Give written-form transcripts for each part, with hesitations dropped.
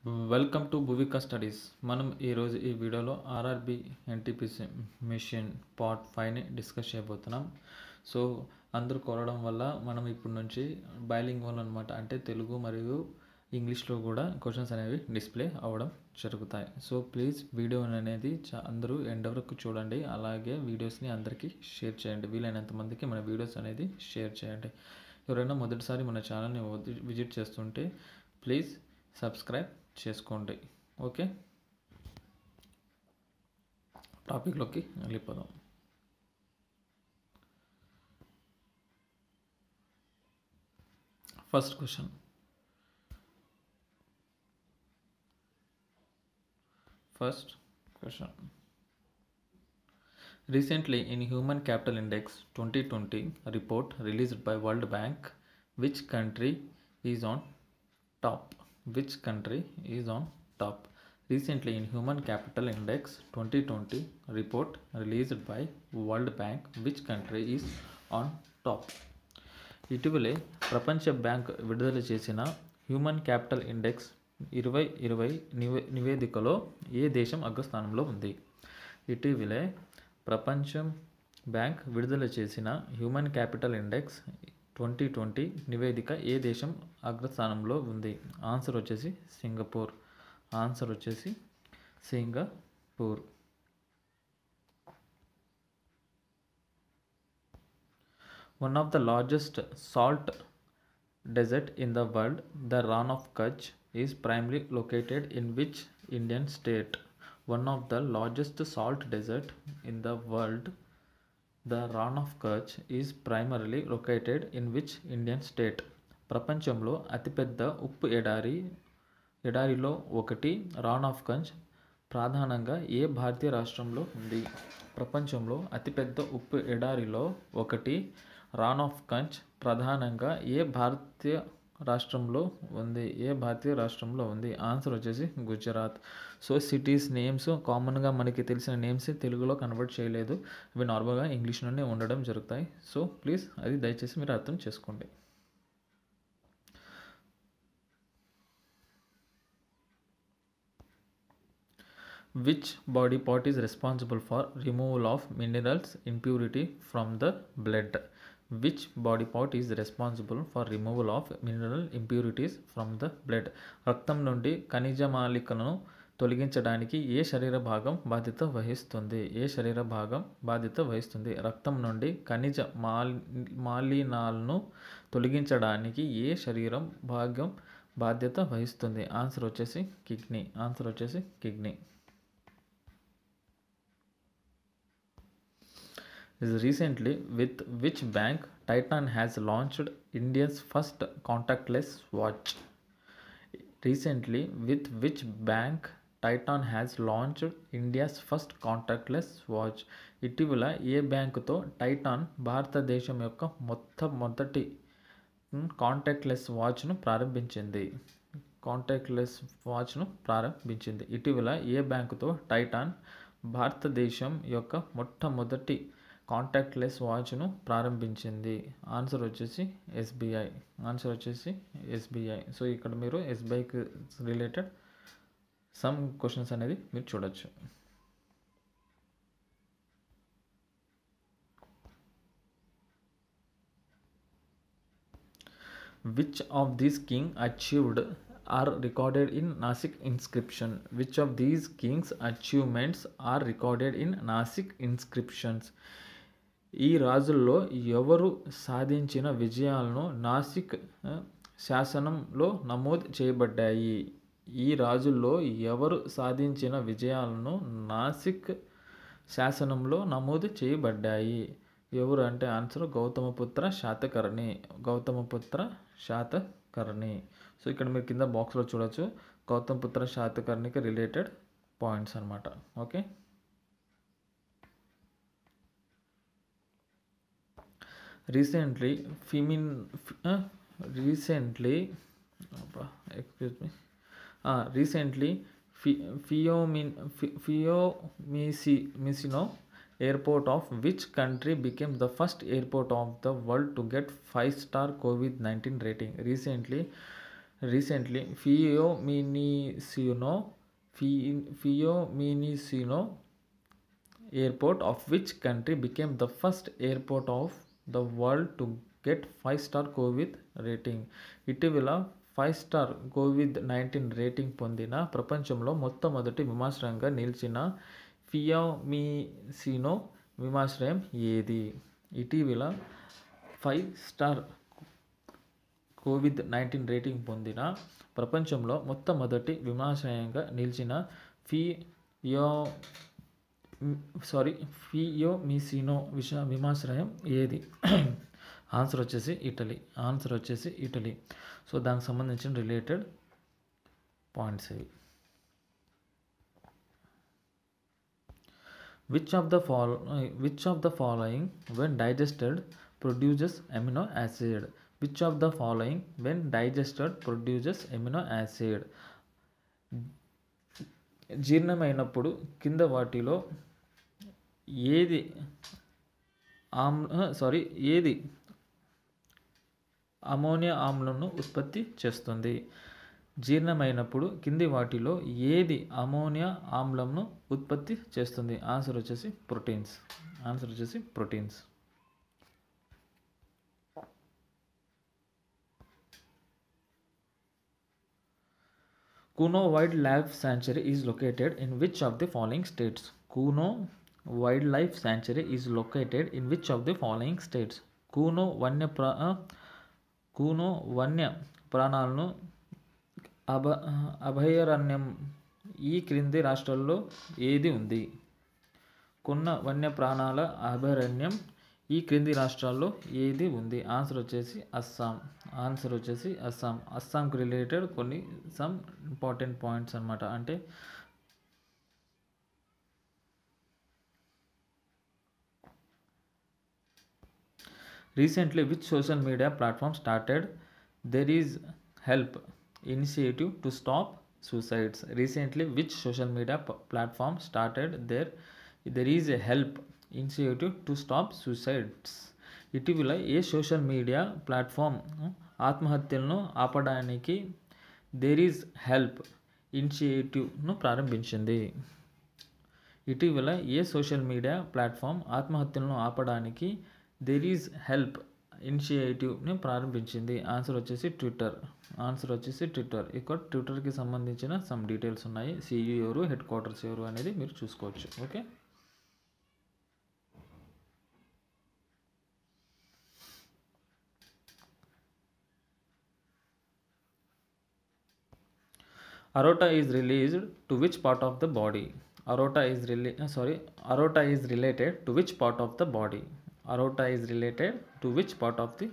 Welcome to Bhuvika studies. మనం ఈరోజు ఈ వీడియోలో ఆర్ఆర్బి ఎన్టీపీసీ మిషన్ పార్ట్ 5ని డిస్కస్ చేయబోతున్నాం. సో అందరూ కోరడం వల్ల మనం ఇప్పటి నుంచి బైలింగ్వల్ అనమాట, అంటే తెలుగు మరియు ఇంగ్లీష్లో కూడా క్వశ్చన్స్ అనేవి డిస్ప్లే అవ్వడం జరుగుతాయి. సో ప్లీజ్ వీడియో అనేది అందరూ ఎండ్ వరకు చూడండి. అలాగే వీడియోస్ని అందరికీ షేర్ చేయండి. వీలైనంత మందికి మన వీడియోస్ అనేది షేర్ చేయండి. ఎవరైనా మొదటిసారి మన ఛానల్ని విజిట్ చేస్తుంటే ప్లీజ్ సబ్స్క్రైబ్ చేసుకోండి. ఓకే, టాపిక్లోకి వెళ్ళిపోదాం. First question. Recently, in Human Capital Index 2020 report released by World Bank, which country is on top? Which country is on top? Recently, in Human Capital Index 2020 report released by World Bank, which country is on top? ఇటీవలే ప్రపంచ bank విడుదల చేసిన human capital index 2020 నివేదికలో ఏ దేశం అగ్రస్థానంలో ఉంది? ఇటీవలే ప్రపంచ బ్యాంక్ విడుదల చేసిన హ్యూమన్ క్యాపిటల్ ఇండెక్స్ 2020 నివేదిక ఏ దేశం అగ్రస్థానంలో ఉంది? ఆన్సర్ వచ్చేసి Singapore. One of the largest salt desert in the world, the Rann of Kutch, is primarily located in which Indian state? One of the largest salt desert in the world, the Rann of Kutch, is primarily located in which Indian state? ప్రపంచంలో అతిపెద్ద ఉప్పు ఎడారిలో ఒకటి రాన్ of Kutch ప్రధానంగా ఏ భారతీయ రాష్ట్రంలో ఉంది? ప్రపంచంలో అతిపెద్ద ఉప్పు ఎడారిలో ఒకటి రాన్ ఆఫ్ కచ్ ప్రధానంగా ఏ భారతీయ రాష్ట్రంలో ఉంది? ఆన్సర్ వచ్చేసి గుజరాత్. సో సిటీస్ నేమ్స్ కామన్గా మనకి తెలిసిన నేమ్స్ తెలుగులో కన్వర్ట్ చేయలేదు. ఇవి నార్మల్గా ఇంగ్లీష్లోనే ఉండడం జరుగుతాయి. సో ప్లీజ్ అది దయచేసి మీరు అర్థం చేసుకోండి. Which body part is responsible for removal of minerals impurity from the blood? Which body part is responsible for removal of mineral impurities from the blood? రక్తం నుండి ఖనిజమాలికలను తొలగించడానికి ఏ శరీర భాగం బాధ్యత వహిస్తుంది? రక్తం నుండి ఖనిజ మాలిన్యాలను తొలగించడానికి ఏ శరీరం భాగం బాధ్యత వహిస్తుంది? ఆన్సర్ వచ్చేసి kidney. Recently, with which bank Titan has launched India's first contactless watch? Recently, with which bank Titan has launched India's first contactless watch? ఇటీవల ఏ బ్యాంకుతో టైటాన్ భారతదేశం యొక్క మొట్టమొదటి కాంటాక్ట్లెస్ వాచ్ను ప్రారంభించింది. ఇటీవల ఏ బ్యాంకుతో టైటాన్ భారతదేశం యొక్క మొట్టమొదటి కాంటాక్ట్లెస్ వాచ్ను ప్రారంభించింది? ఆన్సర్ వచ్చేసి ఎస్బీఐ. సో ఇక్కడ మీరు ఎస్బీఐకి రిలేటెడ్ సమ్ క్వశ్చన్స్ అనేది మీరు చూడొచ్చు. Which of these kings achieved are recorded in Nasik inscription? Which of these kings' achievements are recorded in Nasik inscriptions? ఈ రాజుల్లో ఎవరు సాధించిన విజయాలను నాసిక్ శాసనంలో నమోదు చేయబడ్డాయి? ఎవరు అంటే ఆన్సర్ గౌతమపుత్ర శాతకర్ణి. సో ఇక్కడ మీరు కింద బాక్స్లో చూడొచ్చు గౌతమపుత్ర శాతకర్ణికి రిలేటెడ్ పాయింట్స్ అనమాట. Okay, Recently, Fiumicino airport of which country became the first airport of the world to get 5-star COVID-19 rating? Recently, Recently, Fiumicino airport of which country became the first airport of the world to get 5-star COVID rating? ఇటీవల 5-star COVID-19 rating పొందిన ప్రపంచంలో మొట్టమొదటి విమానాశ్రయంగా నిలిచిన ఫియోమిసినో విమానాశ్రయం ఏది? ఇటీవల 5-star COVID-19 rating పొందిన ప్రపంచంలో మొట్టమొదటి విమానాశ్రయంగా నిలిచిన ఫియోమిసినో విమానాశ్రయం ఏది? ఆన్సర్ వచ్చేసి ఇటలీ. సో దానికి సంబంధించిన రిలేటెడ్ పాయింట్స్ ఇవి. Which of the following when digested produces amino acid? Which of the following when digested produces amino acid? జీర్ణమైనప్పుడు కింద వాటిలో ఏది అమోనియా ఆమ్లంను ఉత్పత్తి చేస్తుంది? జీర్ణమైనప్పుడు కింది వాటిలో ఏది అమోనియా ఆమ్లంను ఉత్పత్తి చేస్తుంది? ఆన్సర్ వచ్చేసి proteins. Kuno Wildlife Sanctuary is located in which of the following states? Kuno Wildlife Sanctuary is located in which of the following states? Kuno వన్య ప్రాణాలను అభయారణ్యం ఈ క్రింది రాష్ట్రాల్లో ఏది ఉంది? కున్న వన్యప్రాణాల అభయారణ్యం ఈ క్రింది రాష్ట్రాల్లో ఏది ఉంది? ఆన్సర్ వచ్చేసి అస్సాం. అస్సాంకి రిలేటెడ్ కొన్ని సమ్ ఇంపార్టెంట్ పాయింట్స్ అనమాట. అంటే recently which social media platform started there is help initiative to stop suicides? Recently which social media platform started there is a help initiative to stop suicides? ఇటీవల ఏ social media platform ఆత్మహత్యలను ఆపడానికి there is help ఇనిషియేటివ్ను ప్రారంభించింది? ఇటీవల ఏ social media platform ఆత్మహత్యలను ఆపడానికి there is help ఇనిషియేటివ్ని ప్రారంభించింది? Answer వచ్చేసి Twitter. ఇక్కడ ట్విట్టర్కి సంబంధించిన some details ఉన్నాయి. CEO ఎవరు, హెడ్ క్వార్టర్స్ ఎవరు అనేది మీరు చూసుకోవచ్చు. Okay, Aorta is released to which part of the body? Aorta is related to which part of the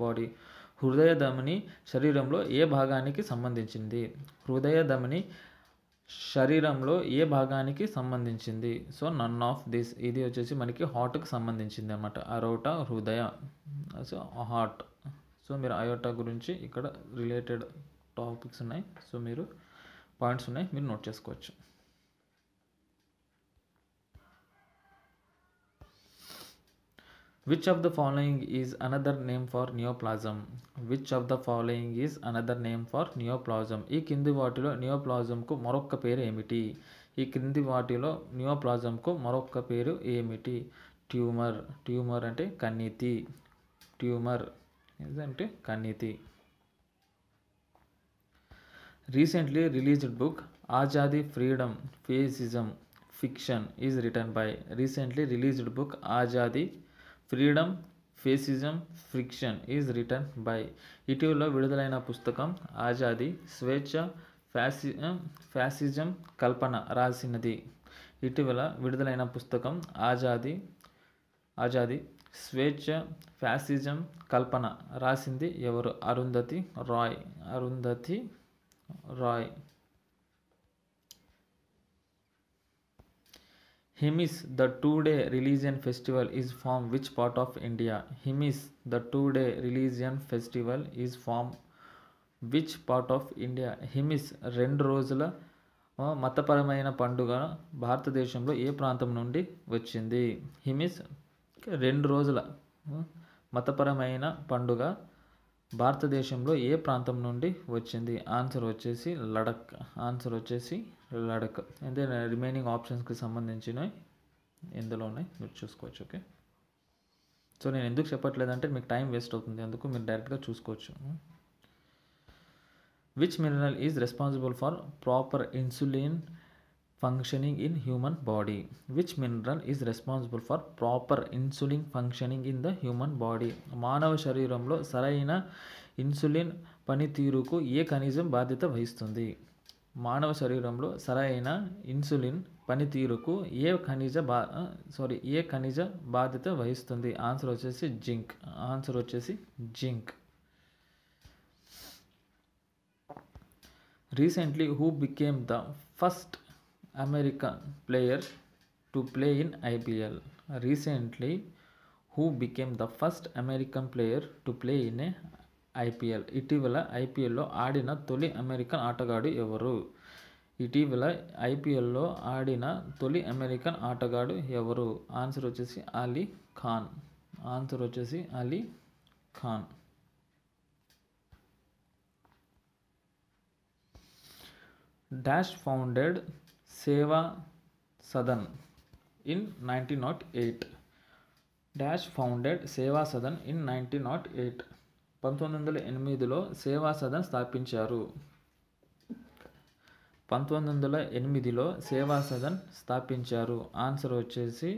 body? హృదయ ధమని శరీరంలో ఏ భాగానికి సంబంధించింది? So none of this. ఇది వచ్చేసి మనకి హార్ట్కి సంబంధించింది అనమాట. అరోటా హృదయ, సో హార్ట్. సో మీరు అయోటా గురించి ఇక్కడ రిలేటెడ్ టాపిక్స్ ఉన్నాయి. సో మీరు పాయింట్స్ ఉన్నాయి, మీరు నోట్ చేసుకోవచ్చు. Which of the following is another name for neoplasm? ఈ కింది వాటిలో నియోప్లాజంకు మరొక పేరు ఏమిటి? ట్యూమర్ అంటే కణితి. Recently released book Azadi Freedom Fascism Fiction is written by. ఇటీవల విడుదలైన పుస్తకం ఆజాదీ స్వేచ్ఛ ఫ్యాసిజం కల్పన రాసినది. స్వేచ్ఛ ఫ్యాసిజం కల్పన రాసింది ఎవరు? Arundhati Roy. Himis, the 2-day religion festival is from which part of India? హిమిస్ 2 రోజుల మతపరమైన పండుగ భారతదేశంలో ఏ ప్రాంతం నుండి వచ్చింది? హిమిస్ 2 రోజుల మతపరమైన పండుగ భారతదేశంలో ఏ ప్రాంతం నుండి వచ్చింది? ఆన్సర్ వచ్చేసి లడక్. ఆన్సర్ వచ్చేసి లడక్. అంటే రిమైనింగ్ ఆప్షన్స్కి సంబంధించినవి ఇందులో ఉన్నాయి, మీరు చూసుకోవచ్చు. ఓకే, సో నేను ఎందుకు చెప్పట్లేదంటే మీకు టైం వేస్ట్ అవుతుంది, అందుకు మీరు డైరెక్ట్గా చూసుకోవచ్చు. Which mineral is responsible for proper insulin functioning in human body? Which mineral is responsible for proper insulin functioning in the human body? మానవ శరీరంలో సరైన ఇన్సులిన్ పనితీరుకు ఏ ఖనిజం బాధ్యత వహిస్తుంది? మానవ శరీరంలో సరైన ఇన్సులిన్ పనితీరుకు ఏ ఖనిజ బాధ్యత వహిస్తుంది? ఆన్సర్ వచ్చేసి జింక్. ఆన్సర్ వచ్చేసి zinc. Recently who became the first American player to play in IPL? Recently who became the first American player to play in IPL? ఇటీవల ఐపీఎల్లో ఆడిన తొలి అమెరికన్ ఆటగాడు ఎవరు? ఇటీవల ఐపీఎల్లో ఆడిన తొలి అమెరికన్ ఆటగాడు ఎవరు? ఆన్సర్ వచ్చేసి అలీ ఖాన్. ఆన్సర్ వచ్చేసి అలీ ఖాన్. డాష్ ఫౌండెడ్ సేవా సదన్ ఇన్ 1908? డాష్ ఫౌండెడ్ సేవా సదన్ ఇన్ 1908? 1908లో సేవా సదన్ స్థాపించారు. 1908లో సేవా సదన్ స్థాపించారు. ఆన్సర్ వచ్చేసి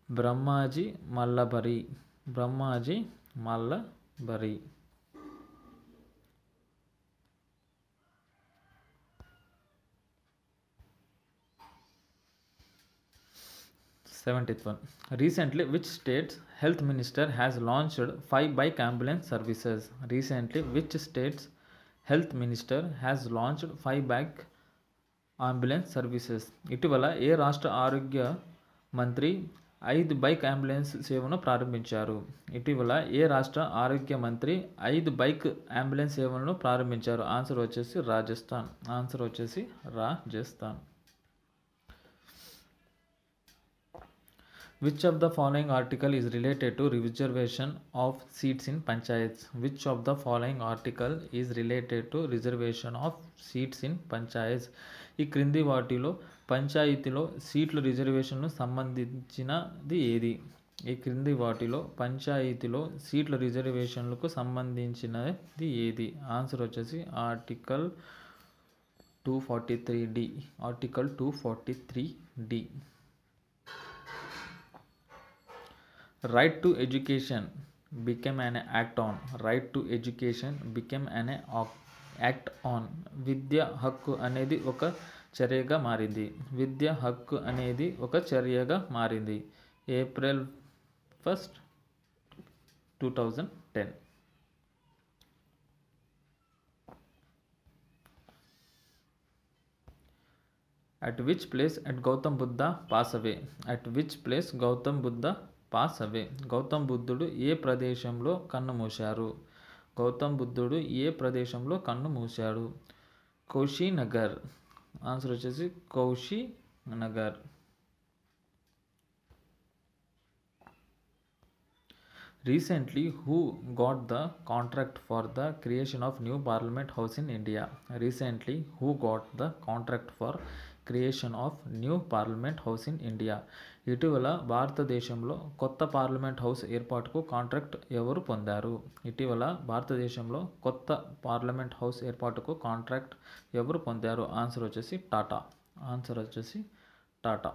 Brahmaji మల్లబరి. Brahmaji మల్లబరి. 71. Recently, which state's health minister has launched 5 bike ambulance services? Recently, which state's health minister has launched 5 bike ambulance services? ఇటీవల ఏ రాష్ట్ర ఆరోగ్య మంత్రి 5 బైక్ అంబులెన్స్ సేవను ప్రారంభించారు? ఇటీవల ఏ రాష్ట్ర ఆరోగ్య మంత్రి 5 బైక్ అంబులెన్స్ సేవలను ప్రారంభించారు? ఆన్సర్ వచ్చేసి రాజస్థాన్. ఆన్సర్ వచ్చేసి Rajasthan. Which of the following article is related to reservation of seats in panchayats? Which of the following article is related to reservation of seats in panchayats? ఈ క్రింది వాటిలో పంచాయతీలో సీట్ల రిజర్వేషన్ను సంబంధించినది ఏది? ఈ క్రింది వాటిలో పంచాయతీలో సీట్ల రిజర్వేషన్లకు సంబంధించినది ఏది? ఆన్సర్ వచ్చేసి article 243D. Article 243D. Right to education became an act on. Right to education became an act on. విద్య హక్కు అనేది ఒక చర్యగా మారింది. విద్య హక్కు అనేది ఒక చర్యగా మారింది. April 1st, 2010. At which place at Gautam Buddha pass away? At which place Gautam Buddha pass away? గౌతమ్ బుద్ధుడు ఏ ప్రదేశంలో కన్నుమూశారు? గౌతమ్ బుద్ధుడు ఏ ప్రదేశంలో కన్నుమూశాడు? కౌశీనగర్. ఆన్సర్ వచ్చేసి కౌశీనగర్. Recently, who got the contract for the creation of new Parliament House in India? Recently, who got the contract for creation of new Parliament House in India? ఇటీవల భారతదేశంలో కొత్త పార్లమెంట్ హౌస్ ఏర్పాటుకు కాంట్రాక్ట్ ఎవరు పొందారు? ఇటీవల భారతదేశంలో కొత్త పార్లమెంట్ హౌస్ ఏర్పాటుకు కాంట్రాక్ట్ ఎవరు పొందారు? ఆన్సర్ వచ్చేసి టాటా. ఆన్సర్ వచ్చేసి Tata.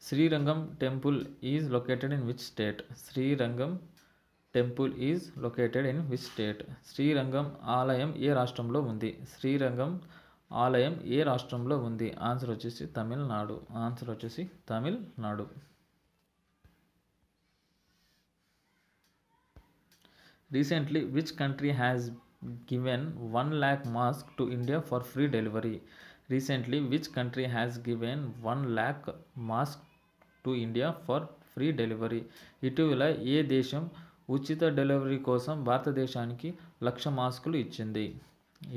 Srirangam temple is located in which state? Srirangam temple is located in which state? Srirangam ఆలయం ఏ రాష్ట్రంలో ఉంది? శ్రీరంగం ఆలయం ఏ రాష్ట్రంలో ఉంది? ఆన్సర్ వచ్చేసి తమిళనాడు. ఆన్సర్ వచ్చేసి Tamil Nadu. Recently, which country has given 1 lakh masks to India for free delivery? Recently, which country has given 1 lakh masks to India for free delivery? ఇటీవల ఏ దేశం ఉచిత డెలివరీ కోసం భారతదేశానికి 1,00,000 మాస్కులు ఇచ్చింది?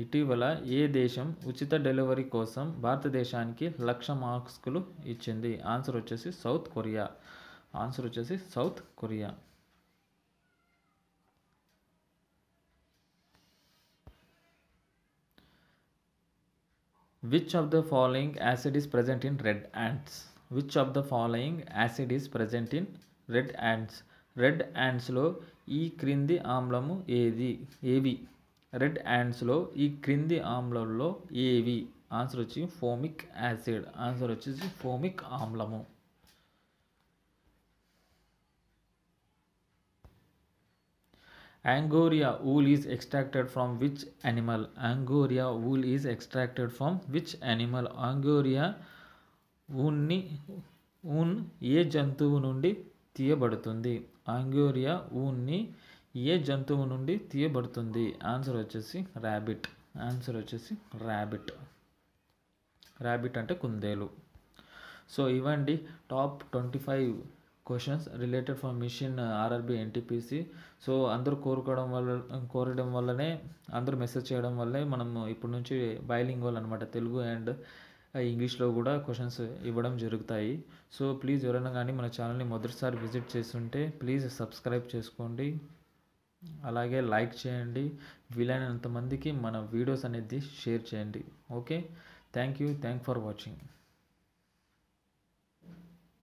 ఇటీవల ఏ దేశం ఉచిత డెలివరీ కోసం భారతదేశానికి 1,00,000 మాస్కులు ఇచ్చింది? ఆన్సర్ వచ్చేసి సౌత్ కొరియా. ఆన్సర్ వచ్చేసి south Korea. Which of the following acid is present in red ants? Which of the following acid is present in red ants? Red యాండ్స్లో ఈ క్రింది ఆమ్లము ఏవి? రెడ్ యాండ్స్లో ఈ క్రింది ఆమ్లంలో ఏవి? ఆన్సర్ వచ్చి ఫోమిక్ యాసిడ్. ఆన్సర్ వచ్చేసి ఫోమిక్ ఆమ్లము. Angoria wool is extracted from which animal? Angoria wool is extracted from which animal? Angoria ఊన్ ఏ జంతువు నుండి తీయబడుతుంది? అంగోరియా ఊన్ని ఏ జంతువు నుండి తీయబడుతుంది? ఆన్సర్ వచ్చేసి ర్యాబిట్. ఆన్సర్ వచ్చేసి ర్యాబిట్. ర్యాబిట్ అంటే కుందేలు. సో ఇవ్వండి top 25 questions related for machine RRB NTPC. So అందరూ కోరడం వల్లనే అందరూ మెసేజ్ చేయడం వల్లే మనం ఇప్పటి నుంచి బైలింగ్వల్ అనమాట, తెలుగు అండ్ ఇంగ్లీష్లో కూడా క్వశ్చన్స్ ఇవ్వడం జరుగుతాయి. సో ప్లీజ్ ఎవరైనా కానీ మన ఛానల్ని మొదటిసారి విజిట్ చేస్తుంటే ప్లీజ్ సబ్స్క్రైబ్ చేసుకోండి, అలాగే లైక్ చేయండి, వీలైనంత మందికి మన వీడియోస్ అనేది షేర్ చేయండి. Okay, thank you for watching.